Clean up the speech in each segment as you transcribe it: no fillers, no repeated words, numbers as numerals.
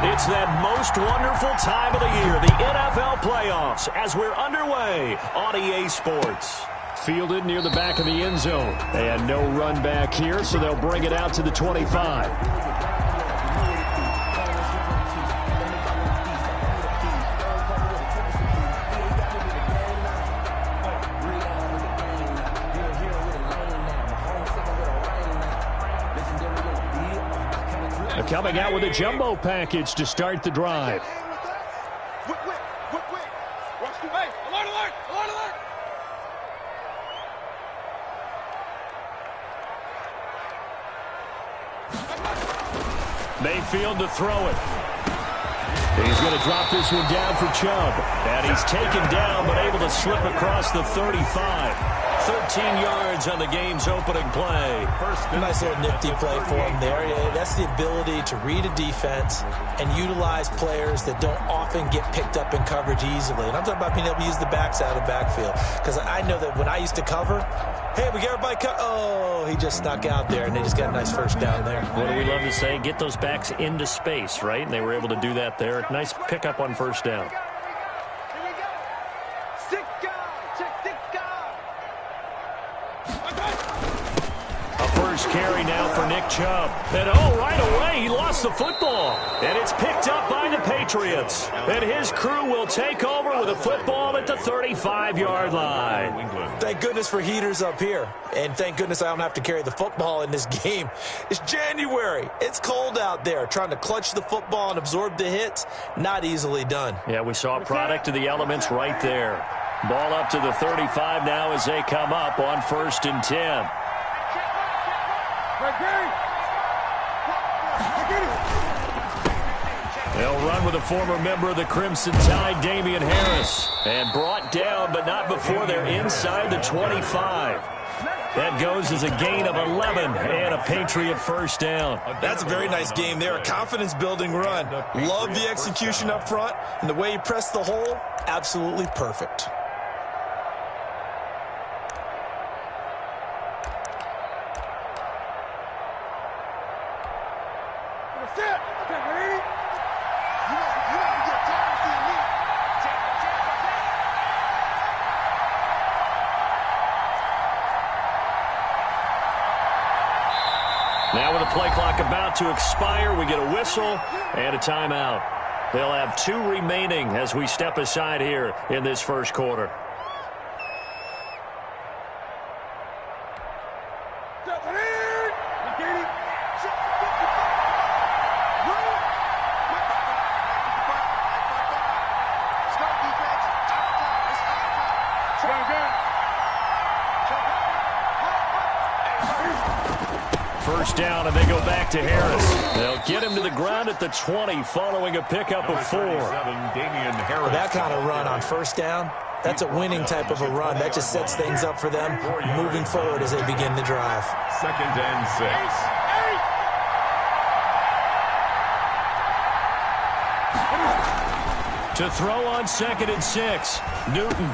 It's that most wonderful time of the year, the NFL playoffs, as we're underway on EA Sports. Fielded near the back of the end zone. And no run back here, so they'll bring it out to the 25. Coming out with a jumbo package to start the drive. Mayfield to throw it. He's going to drop this one down for Chubb. And he's taken down but able to slip across the 35. 13 yards on the game's opening play. Nice little nifty play for him there. That's the ability to read a defense and utilize players that don't often get picked up in coverage easily. And I'm talking about being able to use the backs out of the backfield. Because I know that when I used to cover, hey, we get everybody cut. Oh, he just snuck out there, and they just got a nice first down there. What do we love to say? Get those backs into space, right? And they were able to do that there. Nice pickup on first down. Carry now for Nick Chubb. And right away, he lost the football. And it's picked up by the Patriots. And his crew will take over with a football at the 35-yard line. Thank goodness for heaters up here. And thank goodness I don't have to carry the football in this game. It's January. It's cold out there. Trying to clutch the football and absorb the hits, not easily done. Yeah, we saw a product of the elements right there. Ball up to the 35 now as they come up on 1st and 10. They'll run with a former member of the Crimson Tide, Damian Harris. And brought down, but not before they're inside the 25. That goes as a gain of 11 and a Patriot first down. That's a very nice game there. A confidence-building run. Love the execution up front. And the way he pressed the hole, absolutely perfect. Now with the play clock about to expire, we get a whistle and a timeout. They'll have 2 remaining as we step aside here in this first quarter. First down, and they go back to Harris. They'll get him to the ground at the 20 following a pickup of 4. That kind of run on first down, that's a winning type of a run. That just sets things up for them moving forward as they begin the drive. 2nd and 6. To throw on 2nd and 6, Newton.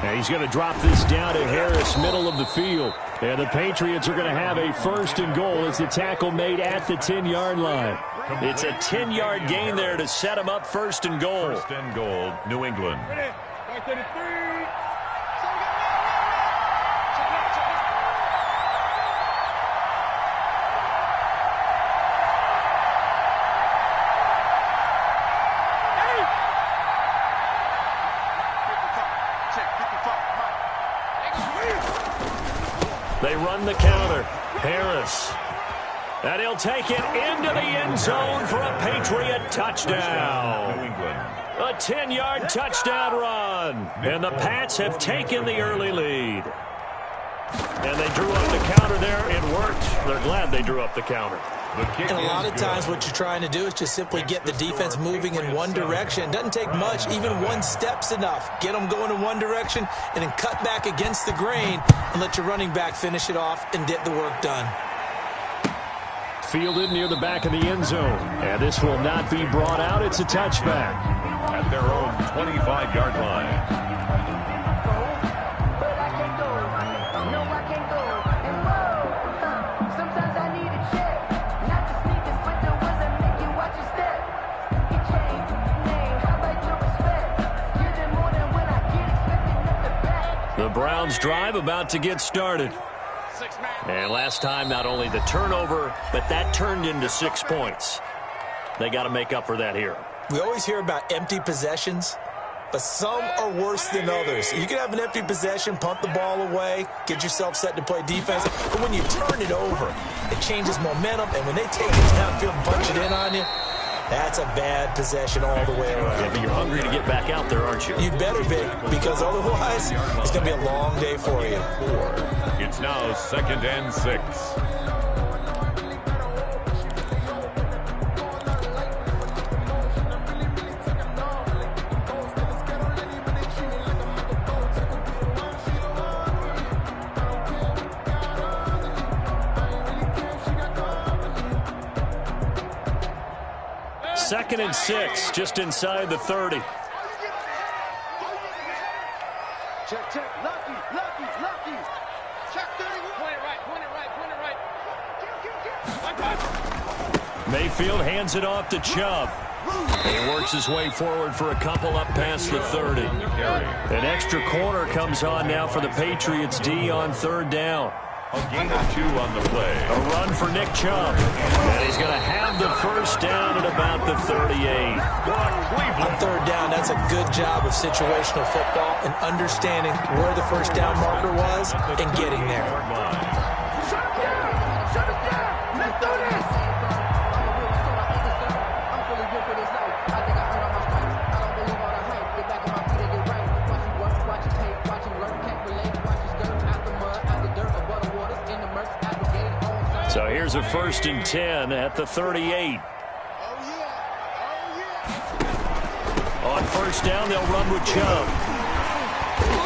And he's going to drop this down to Harris, middle of the field. And the Patriots are going to have a 1st and goal as the tackle made at the 10-yard line. It's a 10-yard gain there to set them up 1st and goal. 1st and goal, New England. They run the counter. Harris. And he'll take it into the end zone for a Patriot touchdown. A 10-yard touchdown run. And the Pats have taken the early lead. And they drew up the counter there. It worked. They're glad they drew up the counter. And a lot of times what you're trying to do is just simply get the defense moving in one direction. It doesn't take much. Even one step's enough. Get them going in one direction and then cut back against the grain and let your running back finish it off and get the work done. Fielded near the back of the end zone. And this will not be brought out. It's a touchback. At their own 25-yard line. The Browns drive about to get started. And last time, not only the turnover, but that turned into 6 points. They got to make up for that here. We always hear about empty possessions, but some are worse than others. You can have an empty possession, punt the ball away, get yourself set to play defense, but when you turn it over, it changes momentum, and when they take it downfield and punch it in on you, that's a bad possession all the way around. Yeah, but you're hungry to get back out there, aren't you? You better be, because otherwise, it's going to be a long day for you. It's now 2nd and 6. Second and 6, just inside the 30. Check, check. Lucky. Check 31. Point it right. Mayfield hands it off to Chubb. He works his way forward for a couple up past the 30. An extra corner comes on now for the Patriots D on 3rd down. A gain of 2 on the play. A run for Nick Chubb. And he's going to have the first down at about the 38. On 3rd down, that's a good job of situational football and understanding where the first down marker was and getting there. Shut it down. Let's do this. I'm fully good for this life. I think I earned all my stripes. I don't believe all the hype. Get back on my feet and get right. Watch you work, watch you tape, watch you learn, can't relate. Watch you skirt out the mud, out the dirt, above the waters, in the murks, out the gate, on side. So here's a 1st and 10 at the 38. On 1st down, they'll run with Chubb.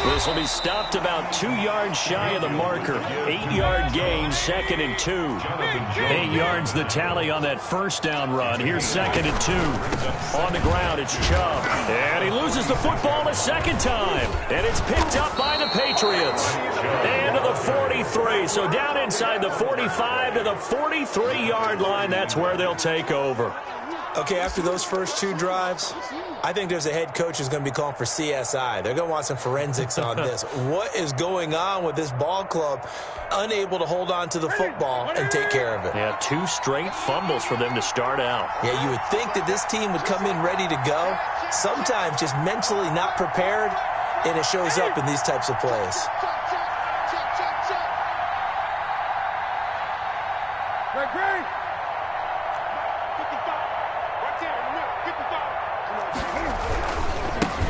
This will be stopped about 2 yards shy of the marker. 8-yard gain, 2nd and 2. 8 yards the tally on that 1st down run. Here's 2nd and 2. On the ground, it's Chubb. And he loses the football a second time. And it's picked up by the Patriots. And to the 43. So down inside the 45 to the 43-yard line. That's where they'll take over. Okay, after those first 2 drives, I think there's a head coach who's going to be calling for CSI. They're going to want some forensics on this. What is going on with this ball club? Unable to hold on to the football and take care of it. Yeah, 2 straight fumbles for them to start out. Yeah, you would think that this team would come in ready to go. Sometimes just mentally not prepared, and it shows up in these types of plays.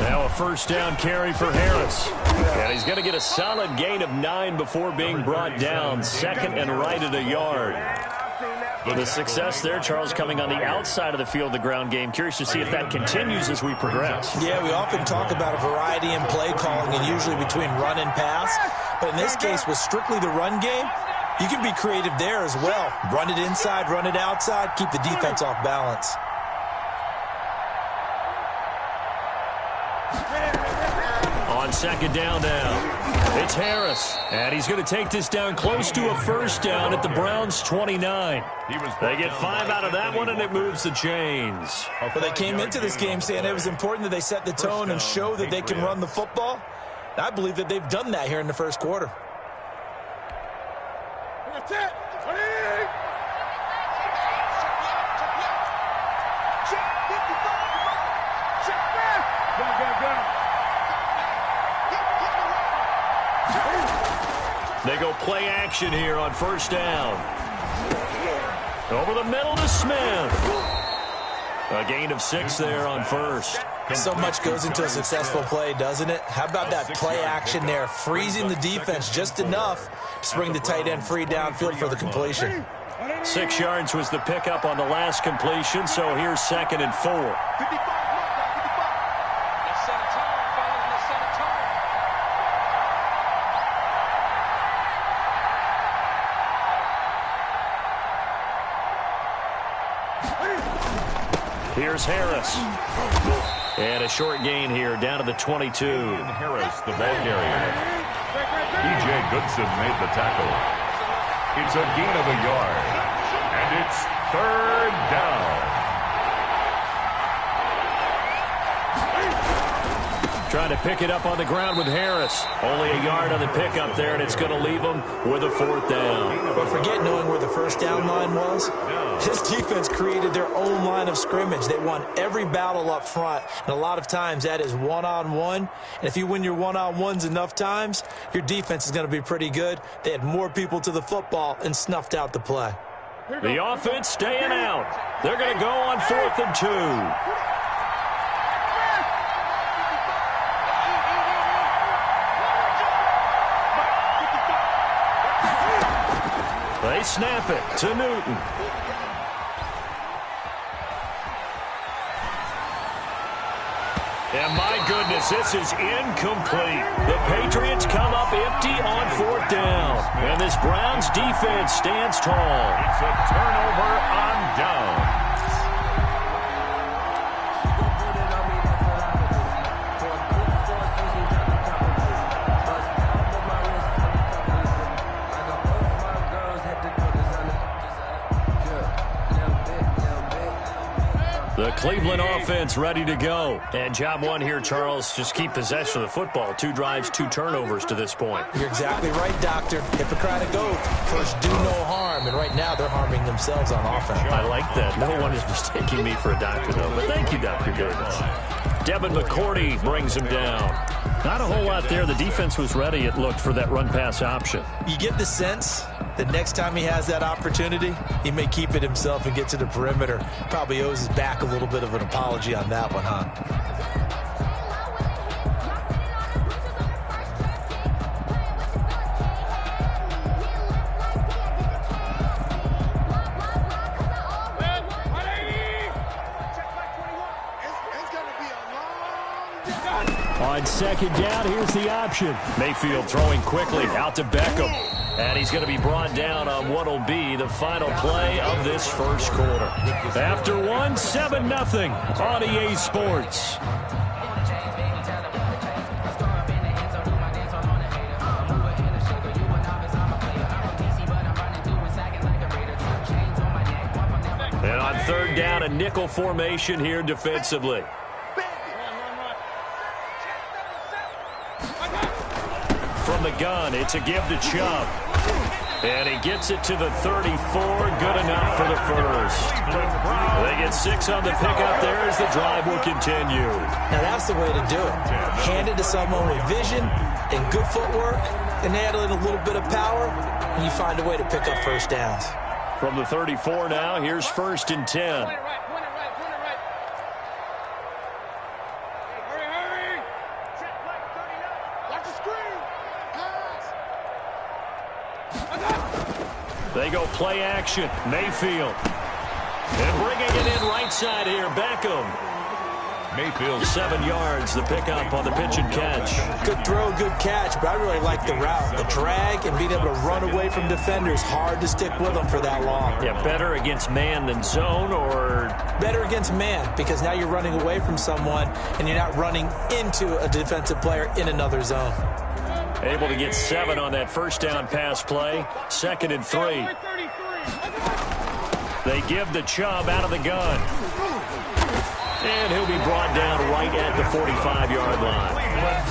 Now a 1st down carry for Harris. And he's going to get a solid gain of 9 before being brought down. 2nd and right at a yard. The success there, Charles, coming on the outside of the field, the ground game. Curious to see if that continues as we progress. Yeah, we often talk about a variety in play calling and usually between run and pass. But in this case, with strictly the run game, you can be creative there as well. Run it inside, run it outside, keep the defense off balance. On 2nd down now, it's Harris. And he's going to take this down close to a 1st down at the Browns' 29. They get 5 out of that one, and it moves the chains. Well, they came into this game saying it was important that they set the tone and show that they can run the football. I believe that they've done that here in the 1st quarter. They go play action here on 1st down. Over the middle to Smith. A gain of 6 there on 1st. So much goes into a successful play, doesn't it? How about that play action there, freezing the defense just enough to bring the tight end free downfield for the completion. 6 yards was the pickup on the last completion, so here's 2nd and 4. Here's Harris. And a short gain here down to the 22. Harris, the ball carrier. E.J. Goodson made the tackle. It's a gain of a yard. And it's 3rd down. Trying to pick it up on the ground with Harris. Only a yard on the pickup there, and it's going to leave them with a 4th down. But forget knowing where the first down line was. This defense created their own line of scrimmage. They won every battle up front, and a lot of times that is one-on-one. And if you win your one-on-ones enough times, your defense is going to be pretty good. They had more people to the football and snuffed out the play. The offense staying out. They're going to go on 4th and 2. They snap it to Newton. And my goodness, this is incomplete. The Patriots come up empty on 4th down. And this Browns defense stands tall. It's a turnover on down. The Cleveland offense ready to go. And job one here, Charles, just keep possession of the football. 2 drives, 2 turnovers to this point. You're exactly right, Doctor. Hippocratic oath. First, do no harm. And right now, they're harming themselves on offense. I like that. No one is mistaking me for a doctor, though. But thank you, Dr. Davis. Devin McCourty brings him down. Not a whole lot there. The defense was ready, it looked, for that run-pass option. You get the sense that next time he has that opportunity, he may keep it himself and get to the perimeter. Probably owes his back a little bit of an apology on that one, huh? On 2nd down, here's the option. Mayfield throwing quickly out to Beckham. And he's going to be brought down on what will be the final play of this first quarter. After 1, 7-0 on EA Sports. And on 3rd down, a nickel formation here defensively. From the gun, it's a give to Chubb. And he gets it to the 34. Good enough for the first. They get 6 on the pickup there as the drive will continue. Now that's the way to do it. Hand it to someone with vision and good footwork, and add in a little bit of power, and you find a way to pick up first downs. From the 34 now, here's 1st and 10. They go play action. Mayfield. And bringing it in right side here, Beckham. Mayfield. 7 yards, the pickup on the pitch and catch. Good throw, good catch, but I really like the route. The drag and being able to run away from defenders. Hard to stick with them for that long. Yeah, better against man than zone, or? Better against man, because now you're running away from someone and you're not running into a defensive player in another zone. Able to get 7 on that first down pass play. 2nd and 3. They give the Chubb out of the gun. And he'll be brought down right at the 45-yard line.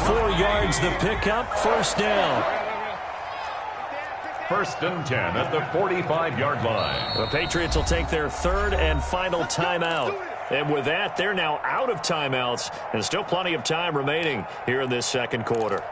4 yards the pickup, 1st down. 1st and 10 at the 45-yard line. The Patriots will take their 3rd and final timeout. And with that, they're now out of timeouts. And still plenty of time remaining here in this 2nd quarter.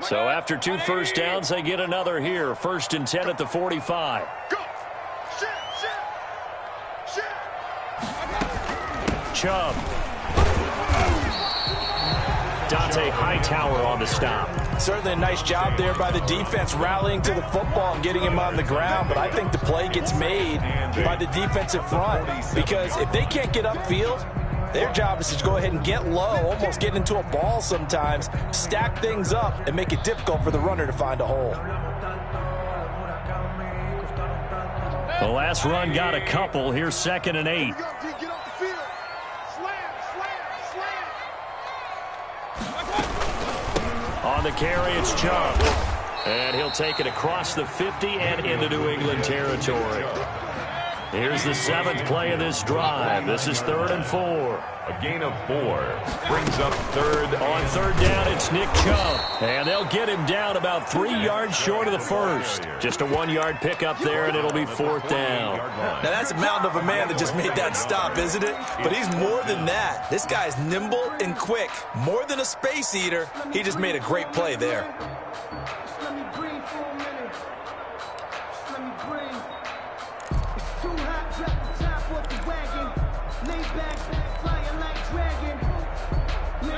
So after 2 first downs, they get another here. 1st and 10 at the 45. Go. Chubb. Dante Hightower on the stop. Certainly a nice job there by the defense rallying to the football and getting him on the ground, but I think the play gets made by the defensive front, because if they can't get upfield, their job is to go ahead and get low, almost get into a ball sometimes, stack things up, and make it difficult for the runner to find a hole. The last run got a couple. Here's 2nd and 8. On the carry, it's Chubb. And he'll take it across the 50 and into New England territory. Here's the 7th play of this drive. This is 3rd and 4. A gain of 4 brings up 3rd. On 3rd down, it's Nick Chubb. And they'll get him down about 3 yards short of the first. Just a 1-yard pickup there, and it'll be 4th down. Now, that's a mountain of a man that just made that stop, isn't it? But he's more than that. This guy's nimble and quick. More than a space eater, he just made a great play there.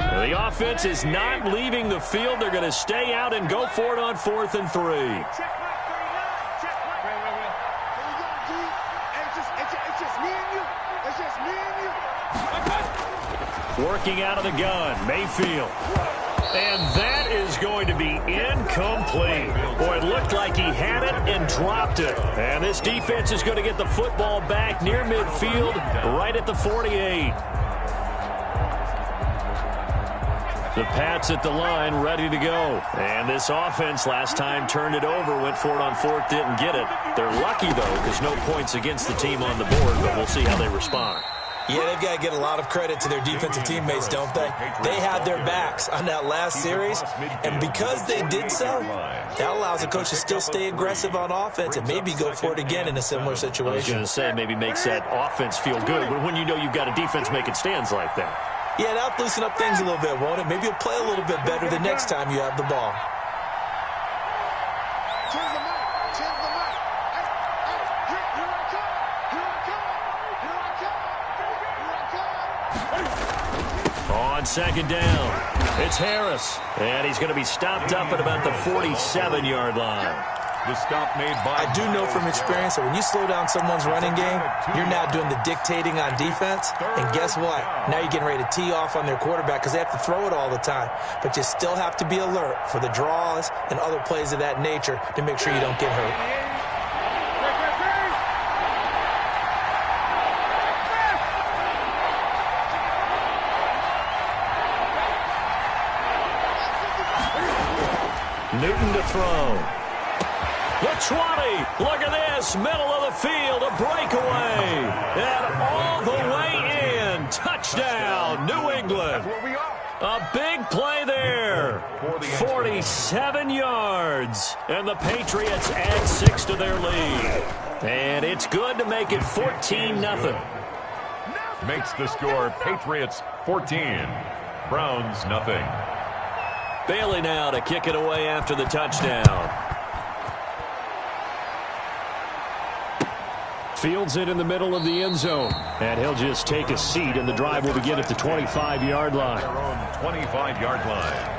The offense is not leaving the field. They're going to stay out and go for it on 4th and 3. Working out of the gun, Mayfield. And that is going to be incomplete. Boy, it looked like he had it and dropped it. And this defense is going to get the football back near midfield, right at the 48. The Pats at the line, ready to go. And this offense last time turned it over, went for it on 4th, didn't get it. They're lucky, though, because no points against the team on the board, but we'll see how they respond. Yeah, they've got to get a lot of credit to their defensive teammates, don't they? They had their backs on that last series, and because they did so, that allows the coach to still stay aggressive on offense and maybe go for it again in a similar situation. I was going to say, maybe makes that offense feel good, but when you know you've got a defense making stands like that. Yeah, that'll loosen up things a little bit, won't it? Maybe you'll play a little bit better the next time you have the ball. On 2nd down, it's Harris. And he's going to be stopped up at about the 47-yard line. The stop made by... I do know from experience that when you slow down someone's running game, you're now doing the dictating on defense. And guess what? Now you're getting ready to tee off on their quarterback because they have to throw it all the time. But you still have to be alert for the draws and other plays of that nature to make sure you don't get hurt. Newton to throw. The 20. Look at this. Middle of the field. A breakaway. And all the way in. Touchdown, New England. A big play there. 47 yards. And the Patriots add 6 to their lead. And it's good to make it 14-0. Makes the score Patriots 14. Browns nothing. Bailey now to kick it away after the touchdown. Fields it in the middle of the end zone. And he'll just take a seat, and the drive will begin at the 25-yard line. Their own 25-yard line.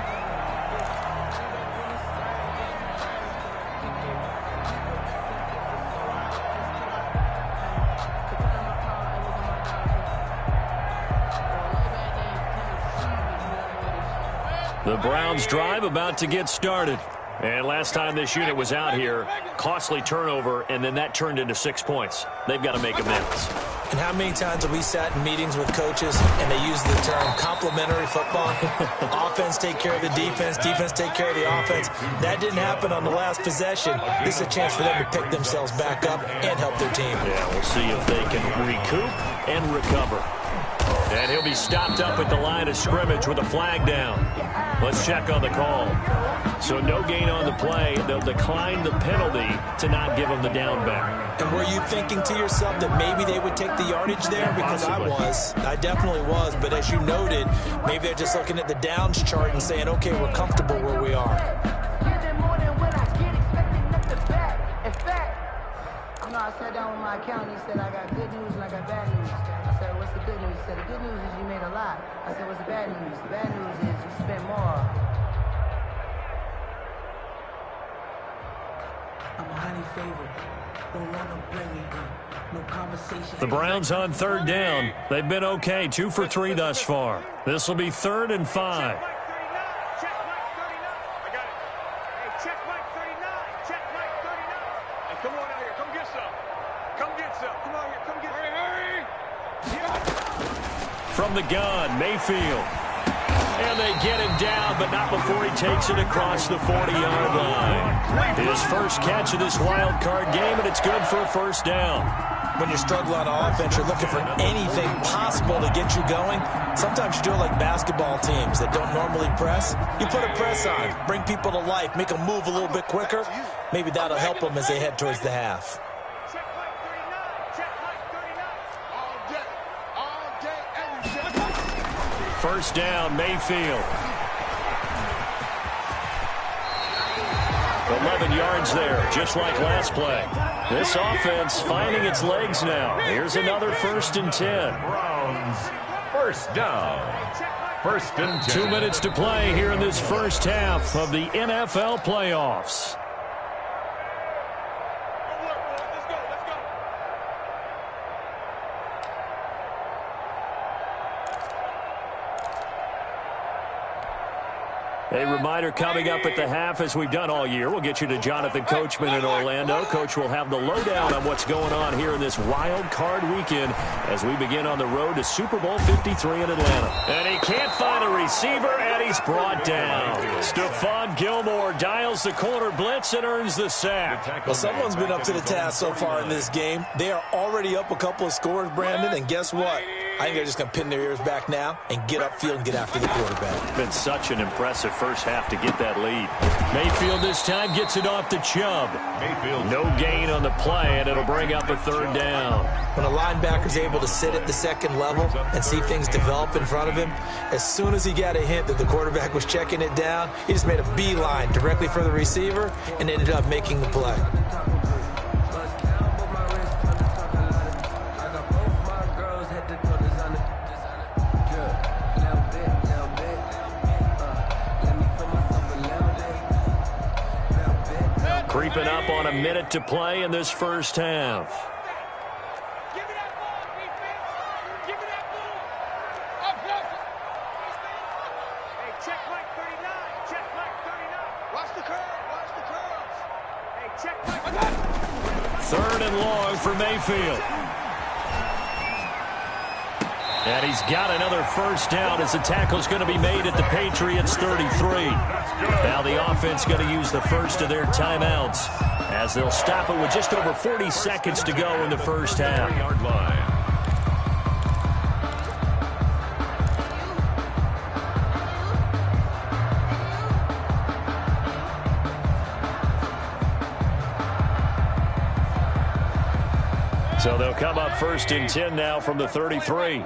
The Browns drive about to get started. And last time this unit was out here, costly turnover, and then that turned into 6 points. They've got to make amends. And how many times have we sat in meetings with coaches and they use the term complementary football? Offense take care of the defense, defense take care of the offense. That didn't happen on the last possession. This is a chance for them to pick themselves back up and help their team. Yeah, we'll see if they can recoup and recover. And he'll be stopped up at the line of scrimmage with a flag down. Let's check on the call. So no gain on the play. They'll decline the penalty to not give him the down back. And were you thinking to yourself that maybe they would take the yardage there? Because I definitely was. But as you noted, maybe they're just looking at the downs chart and saying, okay, we're comfortable where we are. I sat down with my accountant. He said, I got good news and I got bad news. I said, what's the good news? He said, the good news is you made a lot. I said, what's the bad news? The bad news is you spent more. I'm highly favored. Don't want no blaming. No conversation. The Browns on 3rd down. They've been okay. 2 for 3 thus far. This will be 3rd and 5. From the gun, Mayfield. And they get him down, but not before he takes it across the 40-yard line. His first catch of this wild card game, and it's good for a first down. When you're struggling on offense, you're looking for anything possible to get you going. Sometimes you do it like basketball teams that don't normally press. You put a press on, bring people to life, make them move a little bit quicker. Maybe that'll help them as they head towards the half. First down, Mayfield. 11 yards there, just like last play. This offense finding its legs now. Here's another 1st and 10. Browns, first down. 1st and 10. 2 minutes to play here in this first half of the NFL playoffs. A reminder coming up at the half, as we've done all year. We'll get you to Jonathan Coachman in Orlando. Coach will have the lowdown on what's going on here in this wild card weekend as we begin on the road to Super Bowl 53 in Atlanta. And he can't find a receiver, and he's brought down. Stephon Gilmore dials the corner blitz and earns the sack. Well, someone's been up to the task so far in this game. They are already up a couple of scores, Brandon, and guess what? I think they're just going to pin their ears back now and get upfield and get after the quarterback. Been such an impressive first half to get that lead. Mayfield this time gets it off to Chubb. Mayfield. No gain on the play, and it'll bring up a 3rd down. When a linebacker's able to sit at the second level and see things develop in front of him, as soon as he got a hint that the quarterback was checking it down, he just made a beeline directly for the receiver and ended up making the play. Creeping up on a minute to play in this first half. Give me that ball, defense. Give me that ball. Up, hey, check Mike 39. Check Mike 39. Watch the curve. Watch the curves. Hey, check Mike. 3rd and long for Mayfield. And he's got another first down as the tackle's going to be made at the Patriots' 33. Now the offense going to use the first of their timeouts as they'll stop it with just over 40 seconds to go in the first half. So they'll come up 1st and 10 now from the 33.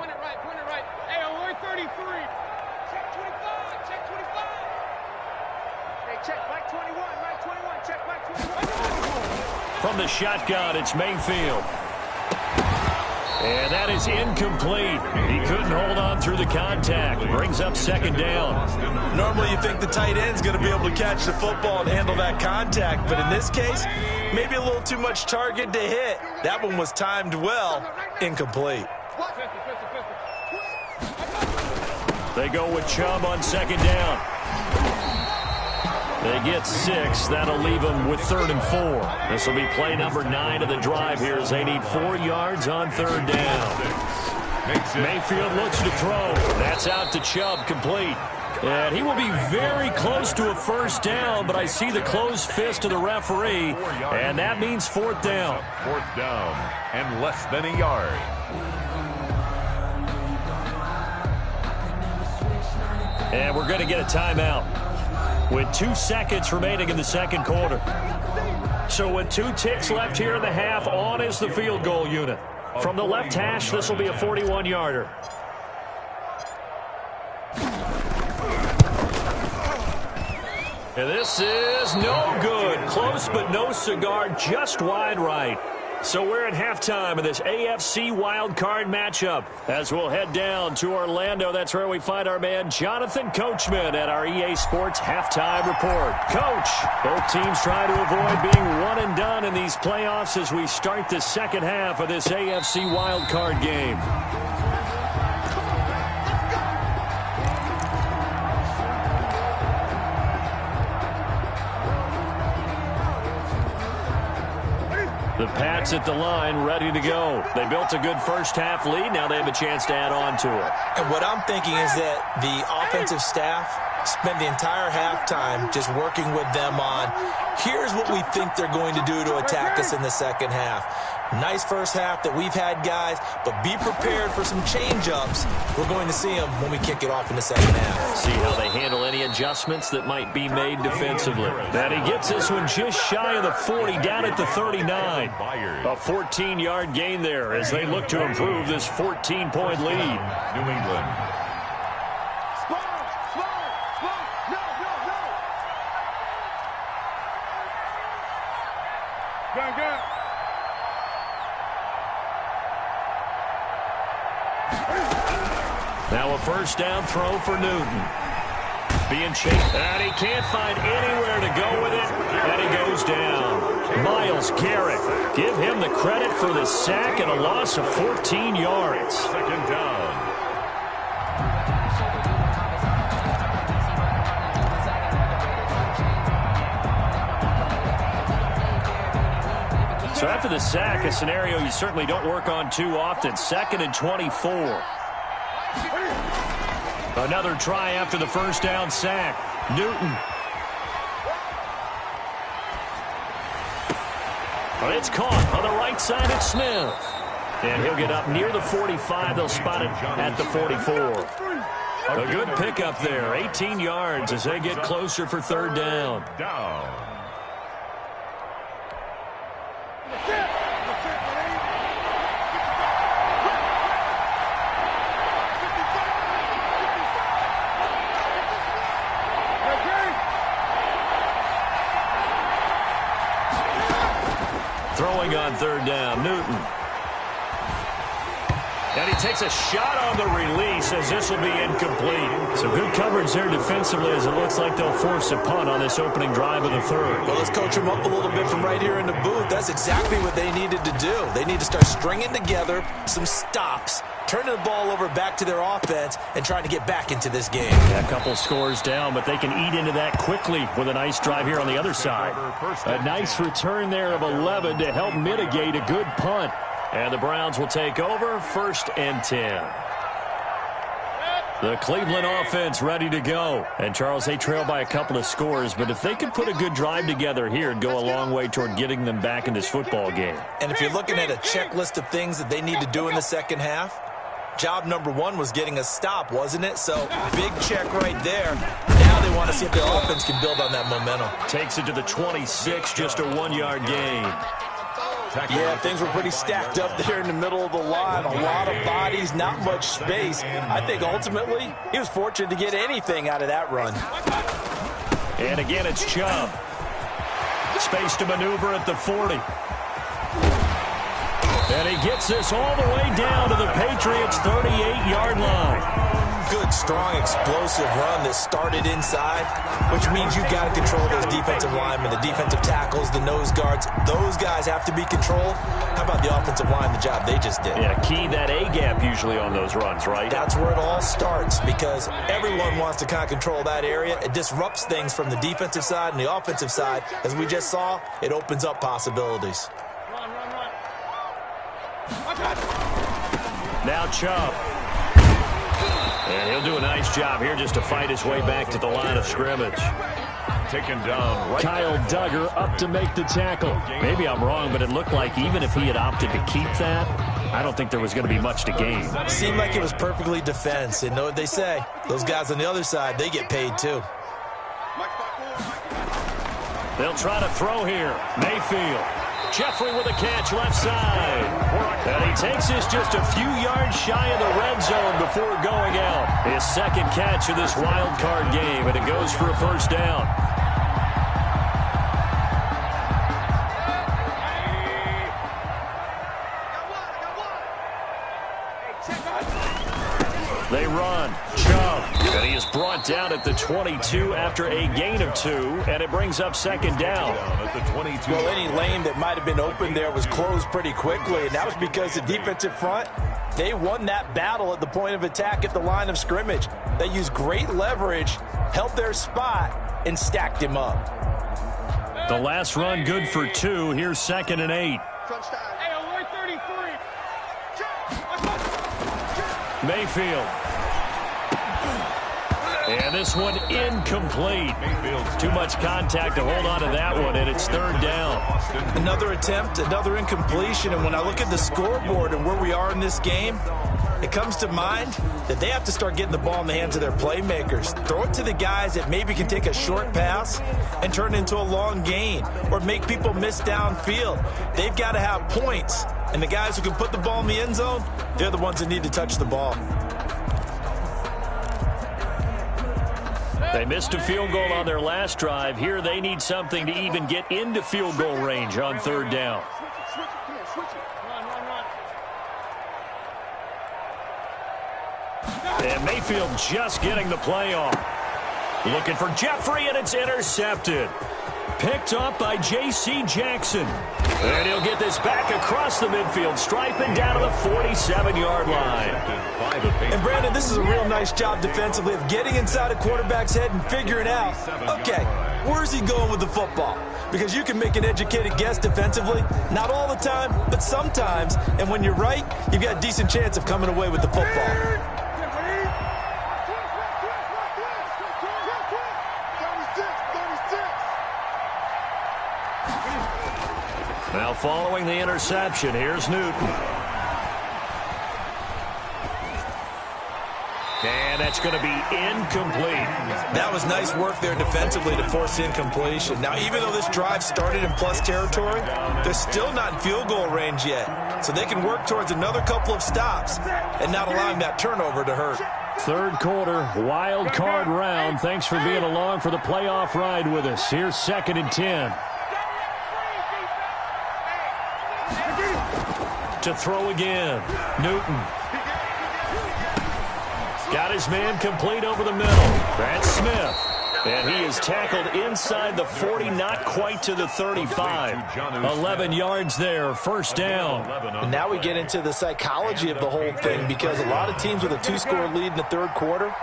From the shotgun, it's Mayfield. And that is incomplete. He couldn't hold on through the contact. Brings up 2nd down. Normally you think the tight end's going to be able to catch the football and handle that contact, but in this case, maybe a little too much target to hit. That one was timed well. Incomplete. They go with Chubb on 2nd down. They get 6. That'll leave them with 3rd and 4. This will be play number 9 of the drive here as they need 4 yards on 3rd down. Mayfield looks to throw. That's out to Chubb, complete. And he will be very close to a first down, but I see the closed fist of the referee, and that means 4th down. 4th down and less than a yard. And we're going to get a timeout with 2 seconds remaining in the second quarter. So with 2 ticks left here in the half, on is the field goal unit. From the left hash, this will be a 41-yarder. And this is no good. Close but no cigar, just wide right. So we're at halftime of this AFC wildcard matchup. As we'll head down to Orlando, that's where we find our man Jonathan Coachman at our EA Sports Halftime Report. Coach, both teams try to avoid being one and done in these playoffs as we start the second half of this AFC wildcard game. The Pats at the line, ready to go. They built a good first-half lead. Now they have a chance to add on to it. And what I'm thinking is that the offensive staff spent the entire halftime just working with them on, here's what we think they're going to do to attack us in the second half. Nice first half that we've had, guys, but be prepared for some change-ups. We're going to see them when we kick it off in the second half. See how they handle any adjustments that might be made defensively. And he gets this one just shy of the 40, down at the 39. A 14-yard gain there as they look to improve this 14-point lead. New England. Now a first down throw for Newton. Being chased, and he can't find anywhere to go with it, and he goes down. Myles Garrett, give him the credit for the sack and a loss of 14 yards. Second down. So after the sack, a scenario you certainly don't work on too often. 2nd and 24. Another try after the first down sack. Newton. But it's caught on the right side at Smith. And he'll get up near the 45. They'll spot it at the 44. A good pickup there. 18 yards as they get closer for third down. Throwing on third down, Newton. And he takes a shot on the release as this will be incomplete. So good coverage there defensively as it looks like they'll force a punt on this opening drive of the third. Well, let's coach them up a little bit from right here in the booth. That's exactly what they needed to do. They need to start stringing together some stops, turning the ball over back to their offense, and trying to get back into this game. Yeah, a couple scores down, but they can eat into that quickly with a nice drive here on the other side. A nice return there of 11 to help mitigate a good punt. And the Browns will take over, 1st and 10. The Cleveland offense ready to go. And, Charles, they trail by a couple of scores, but if they could put a good drive together here, it'd go a long way toward getting them back in this football game. And if you're looking at a checklist of things that they need to do in the second half, job number 1 was getting a stop, wasn't it? So, big check right there. Now they want to see if their offense can build on that momentum. Takes it to the 26, just a 1-yard gain. Yeah, things were pretty stacked up there in the middle of the line. A lot of bodies, not much space. I think ultimately he was fortunate to get anything out of that run. And again, it's Chubb. Space to maneuver at the 40. And he gets this all the way down to the Patriots' 38-yard line. Good, strong, explosive run that started inside, which means you've got to control those defensive linemen, the defensive tackles, the nose guards. Those guys have to be controlled. How about the offensive line, the job they just did? Yeah, key that A-gap usually on those runs, right? That's where it all starts because everyone wants to kind of control that area. It disrupts things from the defensive side and the offensive side. As we just saw, it opens up possibilities. Now Chubb. And he'll do a nice job here just to fight his way back to the line of scrimmage. Taken down right. Kyle Duggar up to make the tackle. Maybe I'm wrong, but it looked like even if he had opted to keep that, I don't think there was going to be much to gain. Seemed like it was perfectly defense. And know what they say? Those guys on the other side, they get paid too. They'll try to throw here. Mayfield. Jeffrey with a catch left side. And he takes this just a few yards shy of the red zone before going out. His second catch of this wild card game, and it goes for a first down. They run. Chubb. And he is brought down at the 22 after a gain of 2, and it brings up second down. At the 22. Well, any lane that might have been open there was closed pretty quickly, and that was because the defensive front, they won that battle at the point of attack at the line of scrimmage. They used great leverage, held their spot, and stacked him up. The last run good for 2. Here's 2nd and 8. Hey, alert 33. Mayfield. And this one incomplete. Too much contact to hold on to that one, and it's third down. Another attempt, another incompletion, and when I look at the scoreboard and where we are in this game, it comes to mind that they have to start getting the ball in the hands of their playmakers. Throw it to the guys that maybe can take a short pass and turn it into a long gain or make people miss downfield. They've got to have points, and the guys who can put the ball in the end zone, they're the ones that need to touch the ball. They missed a field goal on their last drive. Here they need something to even get into field goal range on third down. And Mayfield just getting the play off. Looking for Jeffrey, and it's intercepted. Picked up by J.C. Jackson. And he'll get this back across the midfield stripe and down to the 47-yard line. And, Brandon, this is a real nice job defensively of getting inside a quarterback's head and figuring out, okay, where's he going with the football? Because you can make an educated guess defensively, not all the time, but sometimes. And when you're right, you've got a decent chance of coming away with the football. Now following the interception, here's Newton. And that's going to be incomplete. That was nice work there defensively to force incompletion. Now, even though this drive started in plus territory, they're still not in field goal range yet. So they can work towards another couple of stops and not allowing that turnover to hurt. Third quarter, wild card round. Thanks for being along for the playoff ride with us. Here's 2nd and 10. To throw again. Newton. Got his man complete over the middle. That's Smith. And he is tackled inside the 40, not quite to the 35. 11 yards there, first down. And now we get into the psychology of the whole thing, because a lot of teams with a 2-score lead in the third quarter,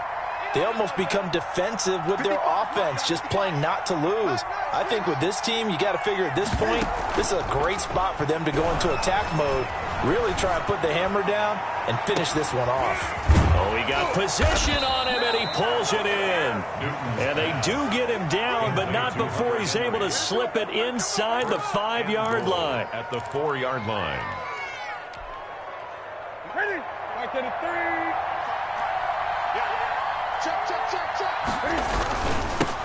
they almost become defensive with their offense, just playing not to lose. I think with this team, you got to figure at this point, this is a great spot for them to go into attack mode, really try and put the hammer down and finish this one off. Oh, he got position on him, and he pulls it in. And they do get him down, but not before he's able to slip it inside the 5-yard line. At the 4-yard line. Ready? Back to the 3.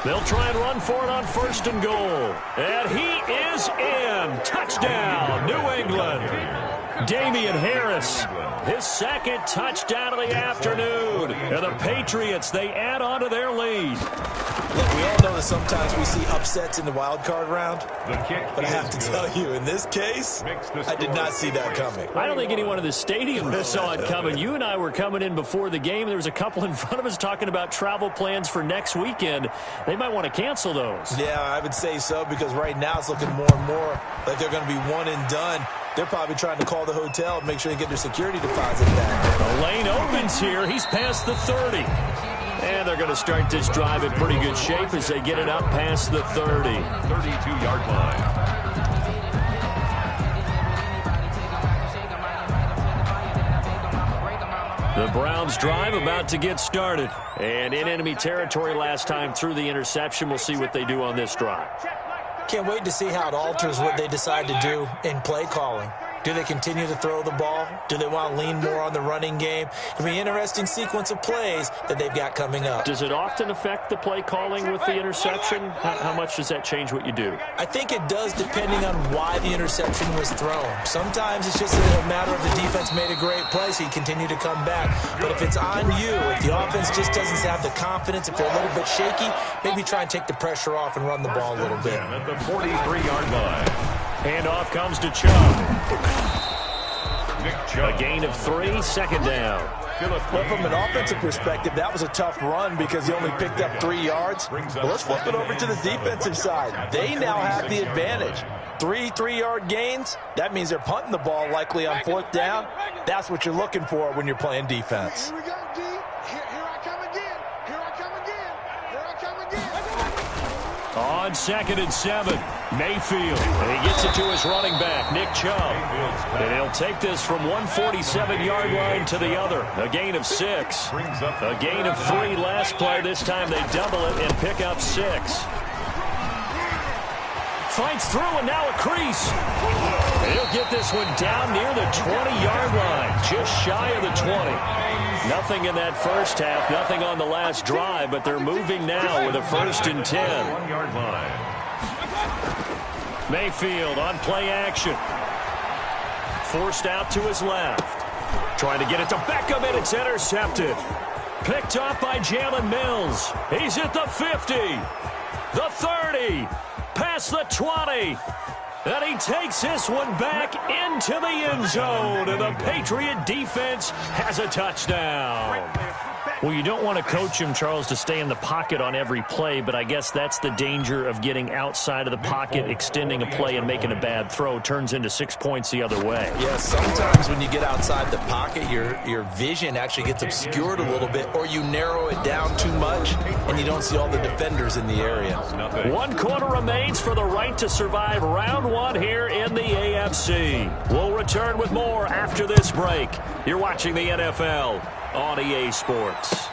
They'll try and run for it on 1st and goal. And he is in. Touchdown, New England. Damian Harris, his 2nd touchdown of the afternoon. And the Patriots, they add on to their lead. Look, we all know that sometimes we see upsets in the wild card round, but I have to tell you, in this case, I did not see that coming. I don't think anyone in the stadium saw it coming. You and I were coming in before the game. There was a couple in front of us talking about travel plans for next weekend. They might want to cancel those. Yeah, I would say so, because right now it's looking more and more like they're going to be one and done. They're probably trying to call the hotel and make sure they get their security deposit back. The lane opens here. He's past the 30. And they're going to start this drive in pretty good shape as they get it up past the 30. 32-yard line. The Browns drive about to get started. And in enemy territory last time through the interception. We'll see what they do on this drive. Can't wait to see how it alters what they decide to do in play calling. Do they continue to throw the ball? Do they want to lean more on the running game? It'll be an interesting sequence of plays that they've got coming up. Does it often affect the play calling with the interception? How much does that change what you do? I think it does, depending on why the interception was thrown. Sometimes it's just a matter of the defense made a great play, so you continue to come back. But if it's on you, if the offense just doesn't have the confidence, if they're a little bit shaky, maybe try and take the pressure off and run the ball a little bit. At the 43-yard line. Handoff comes to Chubb. A gain of 3, 2nd down. Well, from an offensive perspective, that was a tough run because he only picked up 3 yards. Well, let's flip it over to the defensive side. They now have the advantage. 3 3-yard gains, that means they're punting the ball likely on 4th down. That's what you're looking for when you're playing defense. Here we go, D. Here I come again. Here I come again. Here I come again. On on 2nd and 7. Mayfield. And he gets it to his running back, Nick Chubb. And he'll take this from 147-yard line to the other. A gain of 6. A gain of 3 last play. This time they double it and pick up 6. Fights through, and now a crease. He'll get this one down near the 20-yard line, just shy of the 20. Nothing in that first half, nothing on the last drive, but they're moving now with a 1st and 10. 1-yard line. Mayfield on play action. Forced out to his left. Trying to get it to Beckham, and it's intercepted. Picked up by Jalen Mills. He's at the 50, the 30, past the 20. And he takes this one back into the end zone, and the Patriot defense has a touchdown. Well, you don't want to coach him, Charles, to stay in the pocket on every play, but I guess that's the danger of getting outside of the pocket, extending a play, and making a bad throw. Turns into 6 points the other way. Yeah, sometimes when you get outside the pocket, your vision actually gets obscured a little bit, or you narrow it down too much, and you don't see all the defenders in the area. 1 quarter remains for the right to survive round 1 here in the AFC. We'll return with more after this break. You're watching the NFL on EA Sports.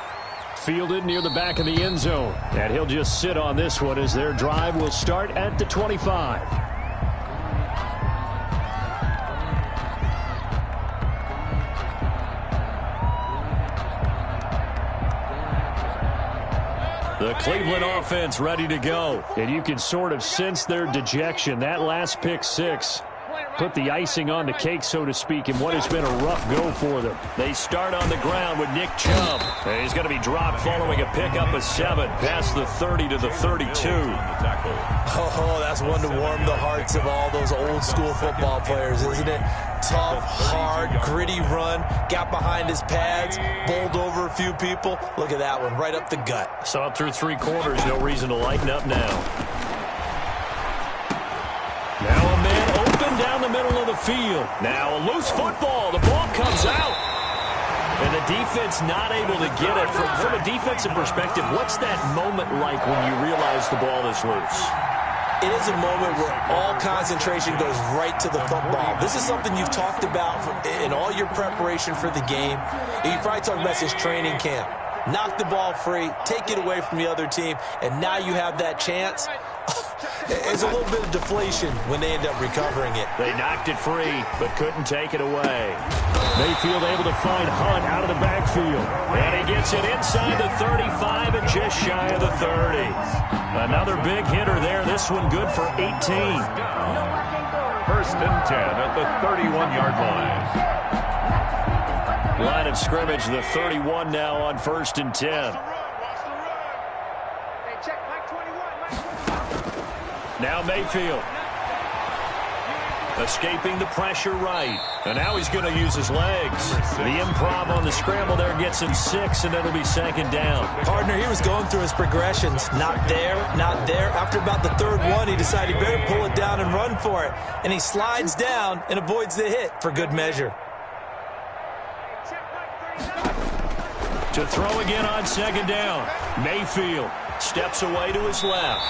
Fielded near the back of the end zone, and he'll just sit on this one as their drive will start at the 25. The Cleveland offense ready to go, and you can sort of sense their dejection. That last pick 6 put the icing on the cake, so to speak, in what has been a rough go for them. They start on the ground with Nick Chubb. And he's going to be dropped following a pickup of 7 past the 30 to the 32. Oh, that's one to warm the hearts of all those old-school football players, isn't it? Tough, hard, gritty run, got behind his pads, bowled over a few people. Look at that one, right up the gut. Saw it through 3 quarters, no reason to lighten up now. Now a man open down the middle of the field. Now a loose football. The ball comes out. And the defense not able to get it. From a defensive perspective, what's that moment like when you realize the ball is loose? It is a moment where all concentration goes right to the football. This is something you've talked about in all your preparation for the game. You probably talked about this training camp. Knock the ball free, take it away from the other team, and now you have that chance. There's a little bit of deflation when they end up recovering it. They knocked it free, but couldn't take it away. Mayfield able to find Hunt out of the backfield. And he gets it inside the 35 and just shy of the 30. Another big hitter there. This one good for 18. 1st and 10 at the 31-yard line. Line of scrimmage, the 31 now on 1st and 10. Now Mayfield. Escaping the pressure right. And now he's going to use his legs. The improv on the scramble there gets him 6, and it'll be 2nd down. Partner, he was going through his progressions. Not there, not there. After about the 3rd one, he decided he better pull it down and run for it. And he slides down and avoids the hit for good measure. To throw again on 2nd down. Mayfield steps away to his left.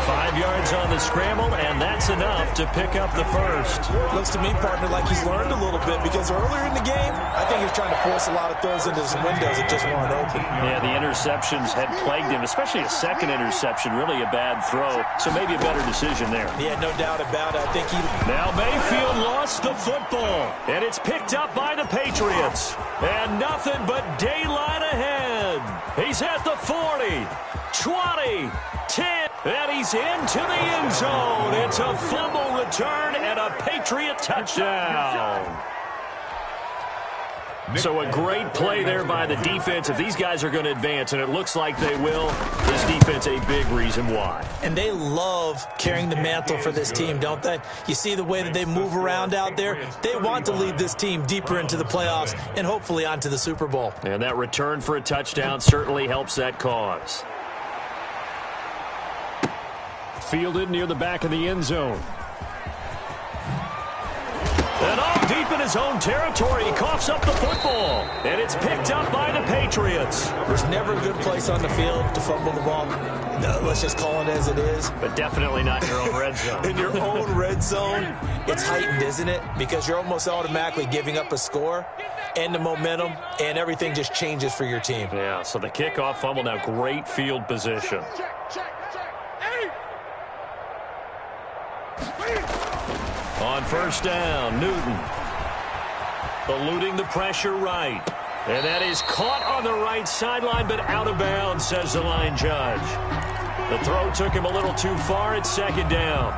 5 yards on the scramble, and that's enough to pick up the 1st. Looks to me, partner, like he's learned a little bit, because earlier in the game, I think he was trying to force a lot of throws into some windows that just weren't open. Yeah, the interceptions had plagued him, especially a 2nd interception, really a bad throw. So maybe a better decision there. Yeah, no doubt about it. I think he... Now Mayfield lost the football, and it's picked up by the Patriots. And nothing but daylight ahead. He's at the 40, 20, 10. And he's into the end zone. It's a fumble return and a Patriot touchdown. So a great play there by the defense. If these guys are going to advance, and it looks like they will, this defense a big reason why. And they love carrying the mantle for this team, don't they? You see the way that they move around out there? They want to lead this team deeper into the playoffs and hopefully onto the Super Bowl. And that return for a touchdown certainly helps that cause. Fielded near the back of the end zone. And all deep in his own territory, he coughs up the football. And it's picked up by the Patriots. There's never a good place on the field to fumble the ball. let's just call it as it is. But definitely not your own red zone. In your own red zone, it's heightened, isn't it? Because you're almost automatically giving up a score and the momentum, and everything just changes for your team. Yeah, so the kickoff fumble, now great field position. On first down, Newton. Eluding the pressure right. And that is caught on the right sideline, but out of bounds, says the line judge. The throw took him a little too far at second down.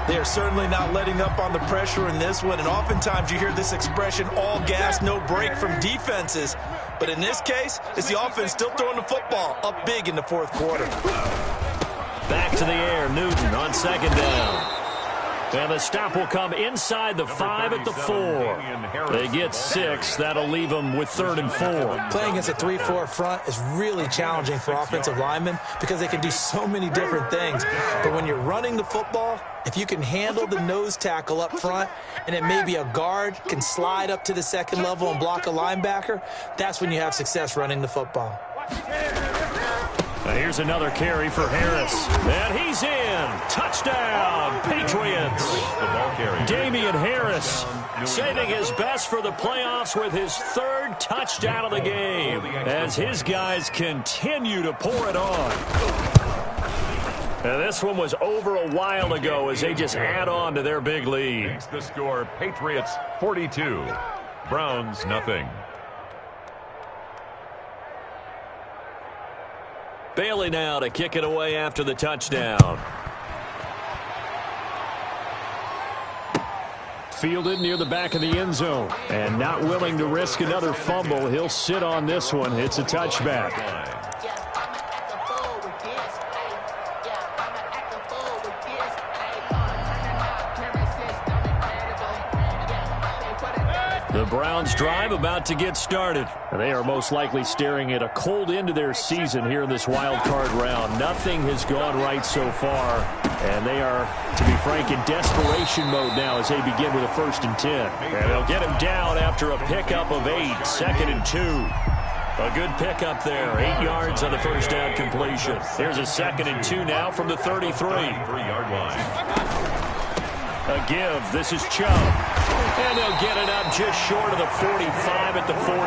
They are certainly not letting up on the pressure in this one, and oftentimes you hear this expression, all gas, no break from defenses. But in this case, it's the offense still throwing the football up big in the fourth quarter. Back to the air, Newton on second down. And the stop will come inside the 5 at the 4. They get 6. That'll leave them with 3rd and 4. Playing against a 3-4 front is really challenging for offensive linemen because they can do so many different things. But when you're running the football, if you can handle the nose tackle up front and then maybe a guard can slide up to the second level and block a linebacker, that's when you have success running the football. Now here's another carry for Harris. And he's in. Touchdown, Patriots. Damian Harris saving his best for the playoffs with his 3rd touchdown of the game as his guys continue to pour it on. And this one was over a while ago as they just add on to their big lead. Makes the score Patriots 42, Browns nothing. Bailey now to kick it away after the touchdown. Fielded near the back of the end zone. And not willing to risk another fumble. He'll sit on this one. It's a touchback. The Browns drive about to get started. They are most likely staring at a cold end to their season here in this wild card round. Nothing has gone right so far, and they are, to be frank, in desperation mode now as they begin with a 1st and 10. And they'll get him down after a pickup of 8, 2nd and 2. A good pickup there, 8 yards on the first down completion. Here's a 2nd and 2 now from the 33-yard line. A give. This is Chubb. And they'll get it up just short of the 45 at the 44.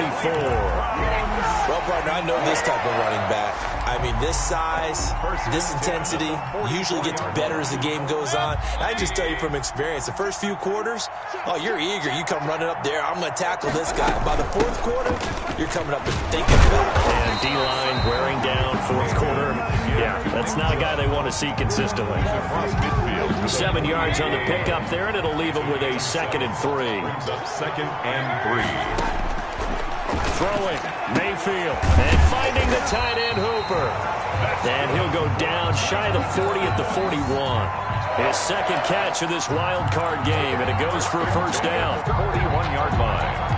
Well, partner, I know this type of running back. I mean, this size, this intensity usually gets better as the game goes on. I just tell you from experience, the first few quarters, oh, you're eager. You come running up there. I'm going to tackle this guy. By the 4th quarter, you're coming up and thinking about it. And D-line wearing down 4th quarter. Yeah, that's not a guy they want to see consistently. 7 yards on the pickup there, and it'll leave them with a 2nd and 3. 2nd and 3. Throwing, Mayfield, and finding the tight end Hooper. And he'll go down shy of the 40 at the 41. His 2nd catch of this wild card game, and it goes for a 1st down. 41-yard line.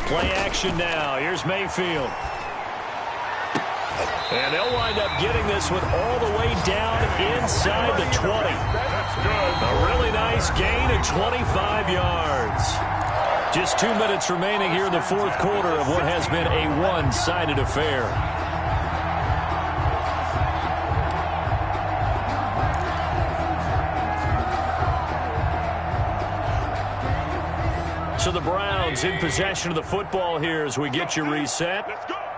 Play action now. Here's Mayfield. And they'll wind up getting this one all the way down inside the 20. That's good. A really nice gain of 25 yards. Just 2 minutes remaining here in the 4th quarter of what has been a one-sided affair. So the Browns in possession of the football here as we get you reset.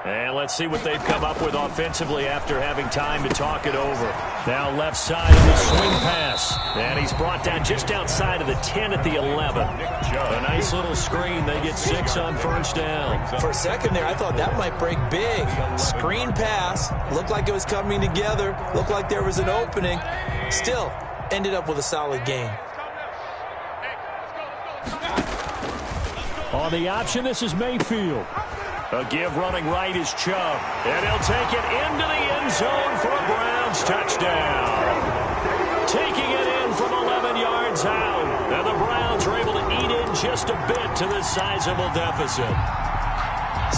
And let's see what they've come up with offensively after having time to talk it over. Now left side of the swing pass. And he's brought down just outside of the 10 at the 11. A nice little screen. They get 6 on 1st down. For a second there, I thought that might break big. Screen pass. Looked like it was coming together. Looked like there was an opening. Still, ended up with a solid gain. On the option, this is Mayfield. A give running right is Chubb. And he'll take it into the end zone for a Browns touchdown. Taking it in from 11 yards out. And the Browns are able to eat in just a bit to this sizable deficit.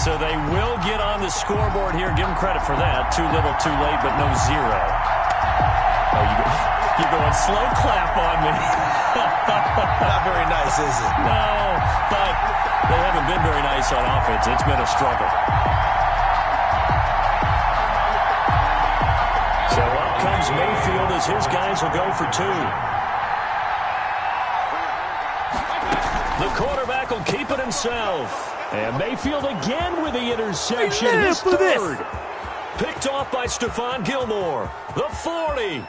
So they will get on the scoreboard here. Give them credit for that. Too little, too late, but no zero. Oh, you're going slow clap on me. Not very nice, is it? No, but they haven't been very nice on offense. It's been a struggle. So up comes Mayfield as his guys will go for two. The quarterback will keep it himself. And Mayfield again with the interception. His third. Picked off by Stephon Gilmore. The 40.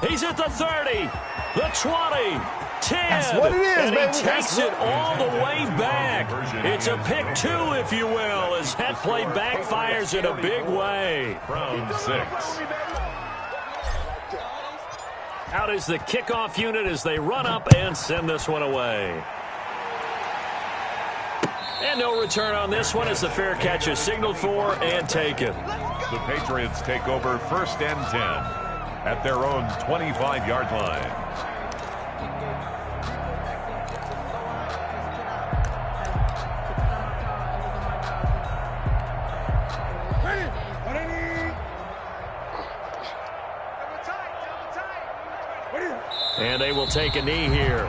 He's at the 30. The 20. 10. That's what it is, and baby. he takes it all the way back. It's a pick two, if you will, as that play backfires in a big way. Round 6. Out is the kickoff unit as they run up and send this one away. And no return on this one as the fair catch is signaled for and taken. The Patriots take over 1st and 10 at their own 25-yard line. And they will take a knee here.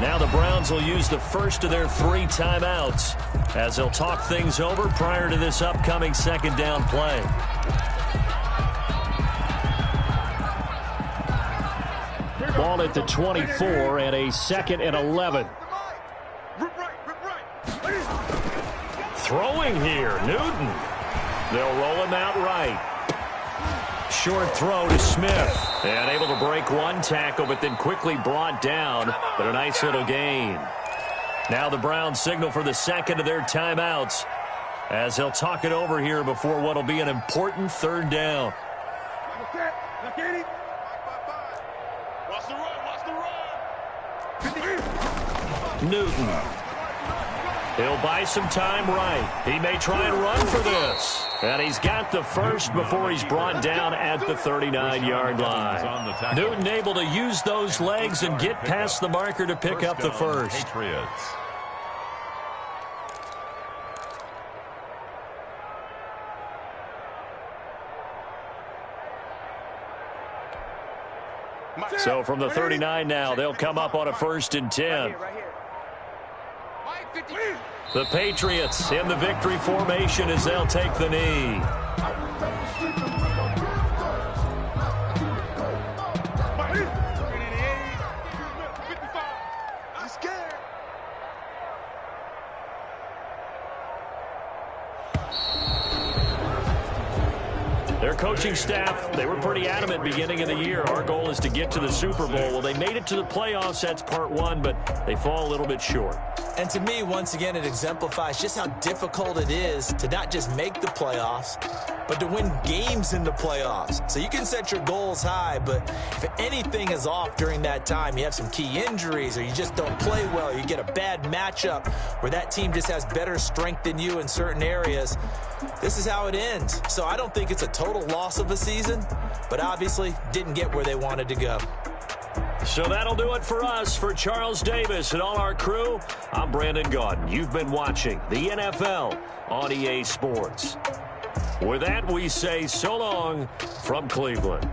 Now the Browns will use the first of their 3 timeouts as they'll talk things over prior to this upcoming second down play. Ball at the 24 and a 2nd and 11. Throwing here, Newton. They'll roll him out right. Short throw to Smith. And able to break one tackle, but then quickly brought down. But a nice little gain. Now the Browns signal for the second of their timeouts as they'll talk it over here before what will be an important 3rd down. Newton. He'll buy some time right. He may try and run for this. And he's got the first before he's brought down at the 39-yard line. Newton able to use those legs and get past the marker to pick up the first. Patriots. So from the 39 now, they'll come up on a 1st and 10. The Patriots in the victory formation as they'll take the knee. Their coaching staff, they were pretty adamant beginning of the year. Our goal is to get to the Super Bowl. Well, they made it to the playoffs. That's part 1, but they fall a little bit short. And to me, once again, it exemplifies just how difficult it is to not just make the playoffs, but to win games in the playoffs. So you can set your goals high, but if anything is off during that time, you have some key injuries or you just don't play well, you get a bad matchup where that team just has better strength than you in certain areas, this is how it ends. So I don't think it's a total loss of a season, but obviously didn't get where they wanted to go. So that'll do it for us. For Charles Davis and all our crew, I'm Brandon Gaudin. You've been watching the NFL on EA Sports. With that, we say so long from Cleveland.